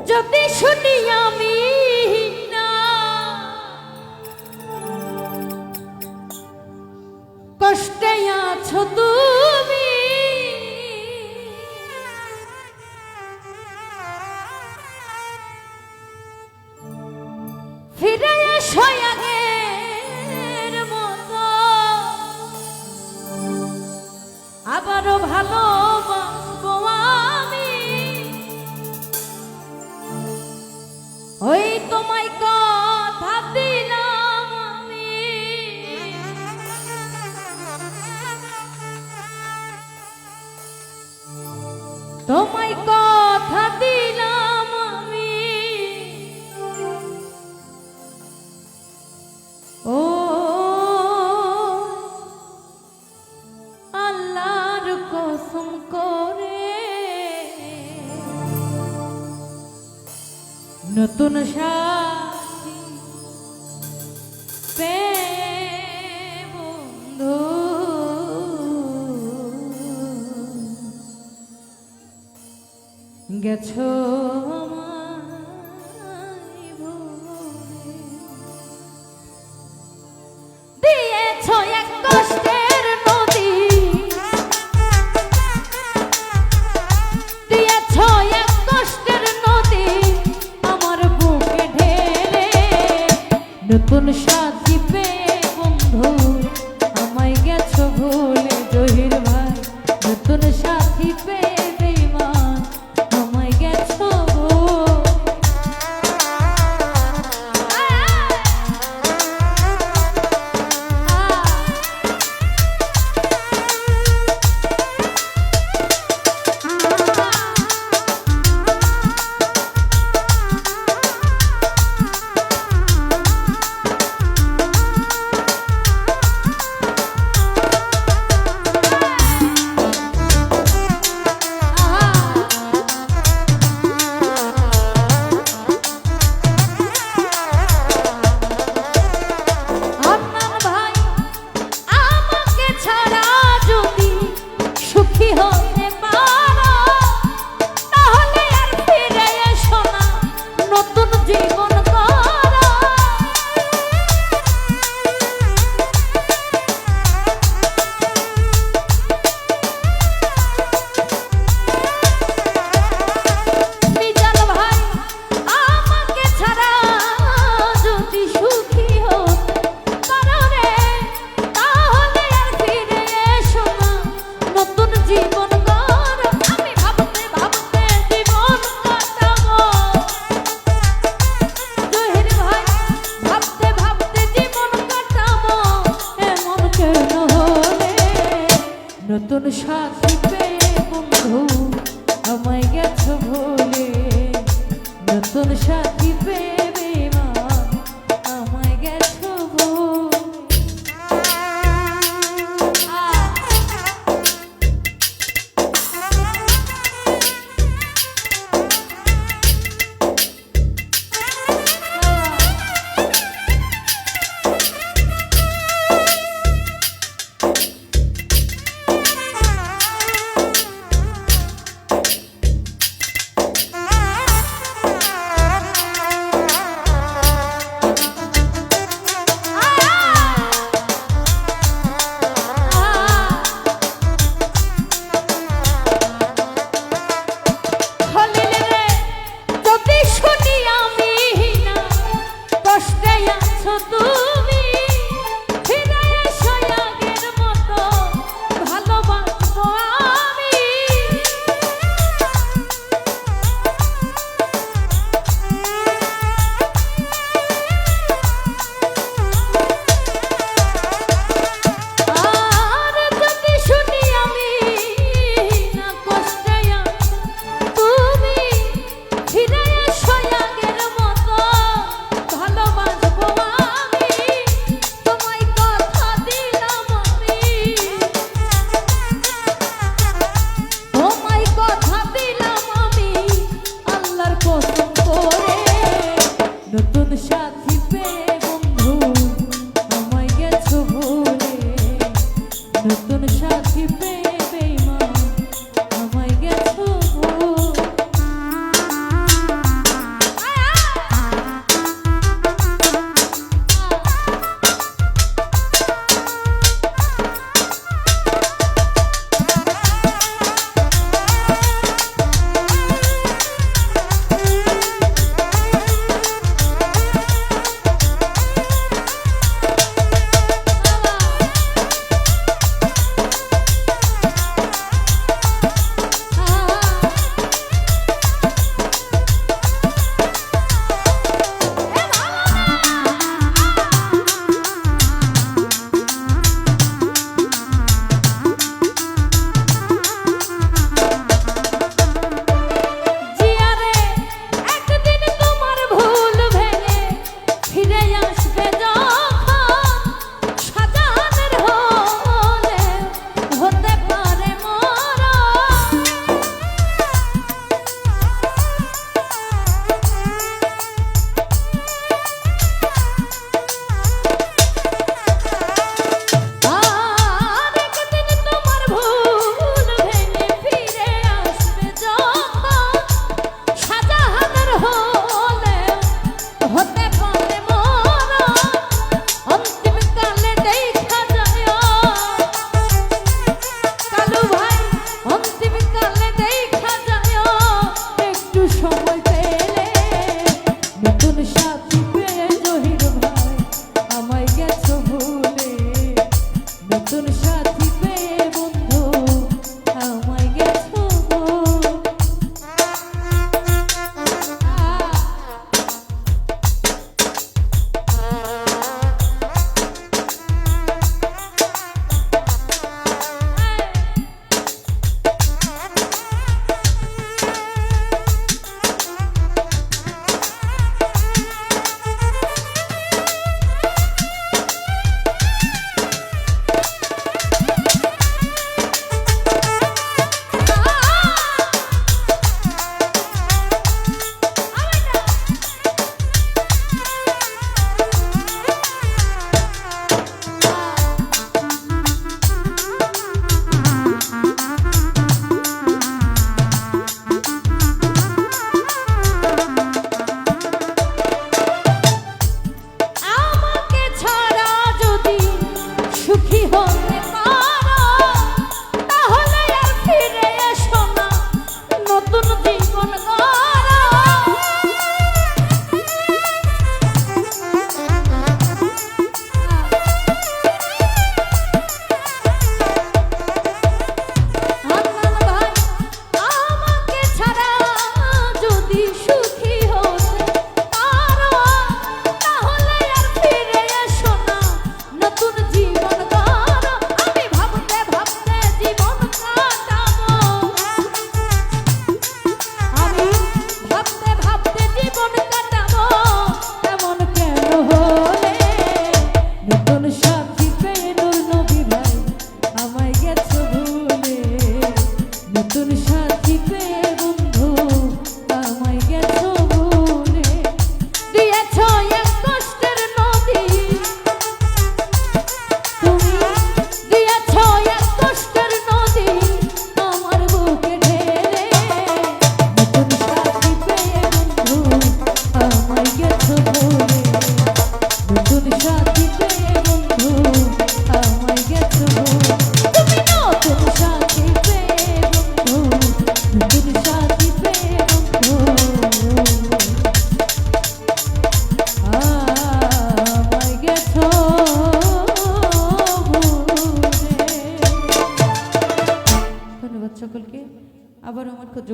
যদি শুনি আমি না কষ্টে আছো তুমি, ফিরে এসো আগের মতো, আবারও ভালোবাসবো আমি। ওই তোমায় কথা দিলাম আমি, তোমায় কথা দিলাম আমি। ও আল্লাহর কসম করে নতুন সাথী পেয়ে বন্ধু গেছো আমায় ভুলে, দিয়েছো এক কষ্টের নদী, দিয়েছো এক কষ্টের নদী আমার বুকে ঢেলে। নতুন সাথী পেয়ে বন্ধু আমায় গেছো ভুলে, জহির ভাই নতুন সাথী পেয়ে বেঈমান আমায় গেছো নতুন সাথী পেয়ে বন্ধু আমায় গেছো ভুলে। নতুন সাথী পেয়ে বেঈমান আমায় গেছো ভুলে। সময় পেলে নতুন সাথী পেয়ে জহির ভাই আমায় গেছো ভুলে নতুন সাথী পেয়ে বন্ধু আমায় গেছো ভুলে সুখী হতে পারো তাহলে আর ফিরে এসো না নতুন জীবন গড়ো হান্নান ভাই আমাকে ছাড়া যদি সুখী হতে পারো তাহলে আর ফিরে এসো না নতুন জীবন নতুন সাথী পেয়ে বন্ধু আমায় গেছো ভুলে দিয়েছ এক কষ্টের নদী তুমি দিয়েছ এক কষ্টের নদী আমার বুকে ঢেলে নতুন সাথী পেয়ে বন্ধু আমায় গেছো ভুলে নতুন সাথী পেয়ে বন্ধু আমায় গেছো ভুলে তুমি নতুন সাথী নতুন সাথী পেয়ে বন্ধু আমায় গেছো ভুলে ধন্যবাদ সকলকে আবার আমার ক্ষুদ্র